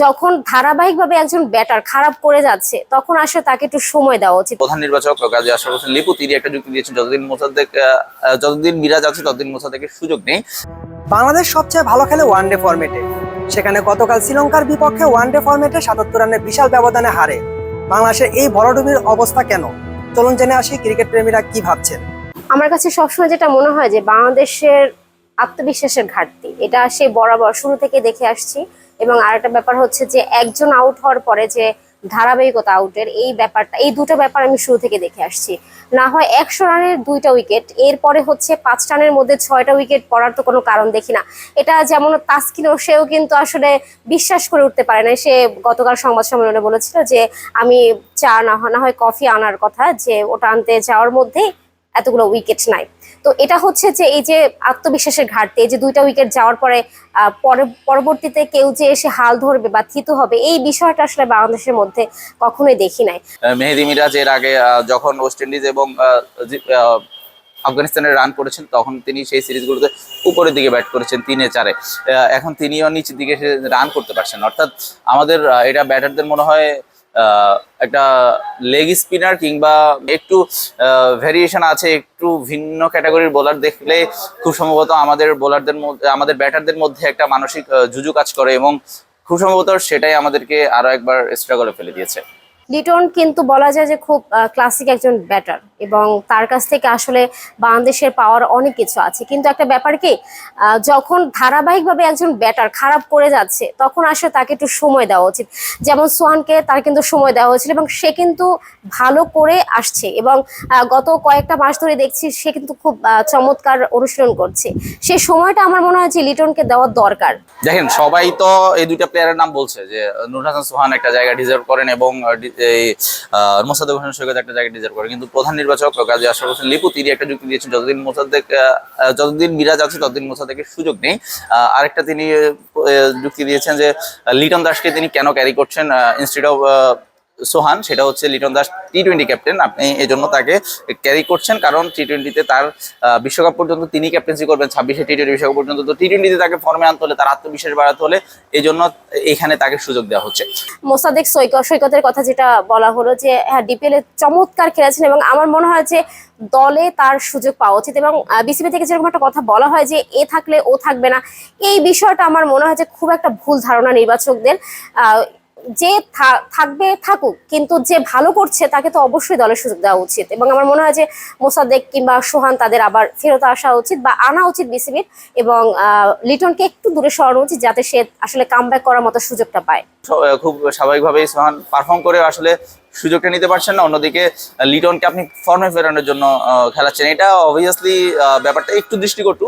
যখন ধারাবাহিকভাবে একজন ব্যাটার খারাপ করে যাচ্ছে তখন আসলে তাকে একটু সময় দেওয়া উচিত। প্রধান নির্বাচক কাজী আশরাফ হোসেন লিপু তিনি একটা যুক্তি দিয়েছেন, যতদিন মিরাজ আছে ততদিন মোসাদ্দেকের সুযোগ নেই। বাংলাদেশ সবচেয়ে ভালো খেলে ওয়ানডে ফরম্যাটে, সেখানে গতকাল শ্রীলঙ্কার বিপক্ষে ওয়ানডে ফরম্যাটে ৭৭ রানের বিশাল ব্যবধানে হারে বাংলাদেশের এই ভরাডুবির অবস্থা কেন? চলুন জেনে আসি ক্রিকেট প্রেমীরা কি ভাবছেন। আমার কাছে সবসময় যেটা মনে হয় যে বাংলাদেশের আত্মবিশ্বাসের ঘাটতি, এটা সে বরাবর শুরু থেকে দেখে আসছি। এবং আরেকটা ব্যাপার হচ্ছে যে একজন আউট হওয়ার পরে যে ধারাবাহিকতা আউটের এই ব্যাপারটা, এই দুটো ব্যাপার আমি শুরু থেকে দেখে আসছি। না হয় ১০০ রানের ২টা উইকেট, এরপরে হচ্ছে ৫ রানের মধ্যে ৬টা উইকেট পড়ার তো কোনো কারণ দেখি না। এটা যেমন তাসকিনও, সেও কিন্তু আসলে বিশ্বাস করে উঠতে পারে না। সে গতকাল সংবাদ সম্মেলনে বলেছিল যে আমি চা না হয় কফি আনার কথা, যে ওটা আনতে যাওয়ার মধ্যেই এতগুলো উইকেট নাই। তো এটা হচ্ছে যে এই যে আত্মবিশ্বাসের ঘাটতি, এই যে ২টা উইকেট যাওয়ার পরে পরবর্তীতে কেউ যে এসে হাল ধরবে বা থিতু হবে, এই বিষয়টা আসলে বাংলাদেশের মধ্যে কখনোই দেখি নাই। মেহেদী মিরাজ এর আগে যখন ওয়েস্ট ইন্ডিজ এবং আফগানিস্তানের রান করেছেন তখন তিনি সেই সিরিজগুলোতে উপরের দিকে ব্যাট করেছেন ৩-৪। এখন তিনিও নিচের দিকে রান করতে পারছেন। অর্থাৎ আমাদের এটা ব্যাটারদের মনে হয় একটা লেগ স্পিনার কিংবা একটু ভেরিয়েশন আছে, একটু ভিন্ন ক্যাটাগরির বোলার দেখলে খুব সম্ভবত আমাদের বোলারদের মধ্যে, আমাদের ব্যাটারদের মধ্যে একটা মানসিক জুজু কাজ করে এবং খুব সম্ভবত সেটাই আমাদেরকে আরো একবার স্ট্রাগলে ফেলে দিয়েছে। লিটন কিন্তু বলা যায় যে খুব ক্লাসিক একজন ব্যাটার এবং তার কাছ থেকে আসলে বাংলাদেশের পাওয়ার অনেক কিছু আছে। কিন্তু একটা ব্যাপার কি, যখন ধারাবাহিকভাবে একজন ব্যাটার খারাপ করে যাচ্ছে তখন আসলে তাকে একটু সময় দেওয়া উচিত। যেমন সোহানকে তার কিন্তু সময় দেওয়া হয়েছিল এবং সে কিন্তু ভালো করে আসছে এবং গত কয়েকটা মাস ধরে দেখছি সে কিন্তু খুব চমৎকার অনুশীলন করছে। সেই সময়টা আমার মনে হয় যে লিটনকে দেওয়ার দরকার। দেখেন, সবাই তো এই দুইটা প্লেয়ারের নাম বলছে যে নূর হাসান সোহান একটা জায়গা ডিজার্ভ করেন এবং এই মোসাদ্দেক হোসেন সৈকত একটা জায়গা ডিজার্ভ করেন, কিন্তু প্রধান নির্বাচক কাজী আশরাফ হোসেন লিপু তিনি একটা যুক্তি দিয়েছেন, যতদিন মিরাজ আছে ততদিন মোসাদ্দেকের সুযোগ নেই। আরেকটা তিনি যুক্তি দিয়েছেন যে লিটন দাসকে তিনি কেন ক্যারি করছেন ইনস্টেড অফ সোহান, সেটা হচ্ছে লিটন দাস টি-20 ক্যাপ্টেন, আপনি এই জন্য তাকে ক্যারি করছেন কারণ টি-20-তে তার বিশ্বকাপ পর্যন্ত তিনি ক্যাপ্টেন্সি করবেন, ২৬শে টি-20 বিশ্বকাপ পর্যন্ত। তো টি-20-তে তাকে ফর্মে আনতে হলে, তার আত্মবিশ্বাস বাড়াতে হলে এই জন্য এখানে তাকে সুযোগ দেওয়া হচ্ছে। মোসাদ্দেক সৈকতের কথা যেটা বলা হলো যে হ্যাঁ ডিপিএল এ চমৎকার খেলেছেন এবং আমার মনে হয় যে দলে তার সুযোগ পাওয়া উচিত। এবং বিসিবি থেকে যেরকম একটা কথা বলা হয় যে এ থাকলে ও থাকবে না, এই বিষয়টা আমার মনে হয় যে খুব একটা ভুল ধারণা নির্বাচকদের। যে থাকবে থাকুক, কিন্তু যে ভালো করছে তাকে তো অবশ্যই দলের সুযোগ দেওয়া উচিত। এবং আমার মনে হয় যে মোসাদ্দেক কিংবা সোহান তাদের আবার ফেরত আসা উচিত বা আনা উচিত বিসিবির, এবং লিটনকে একটু দূরে সরানো উচিত যাতে সে আসলে কামব্যাক করার মতো সুযোগটা পায়। খুব স্বাভাবিকভাবেই সোহান পারফর্ম করে আসলে সুযোগটা নিতে পারছেন না, অন্যদিকে লিটনকে আপনি ফর্মে ফেরানোর জন্য খেলাচ্ছেন, এটা অবভিয়াসলি ব্যাপারটা একটু দৃষ্টিকটু।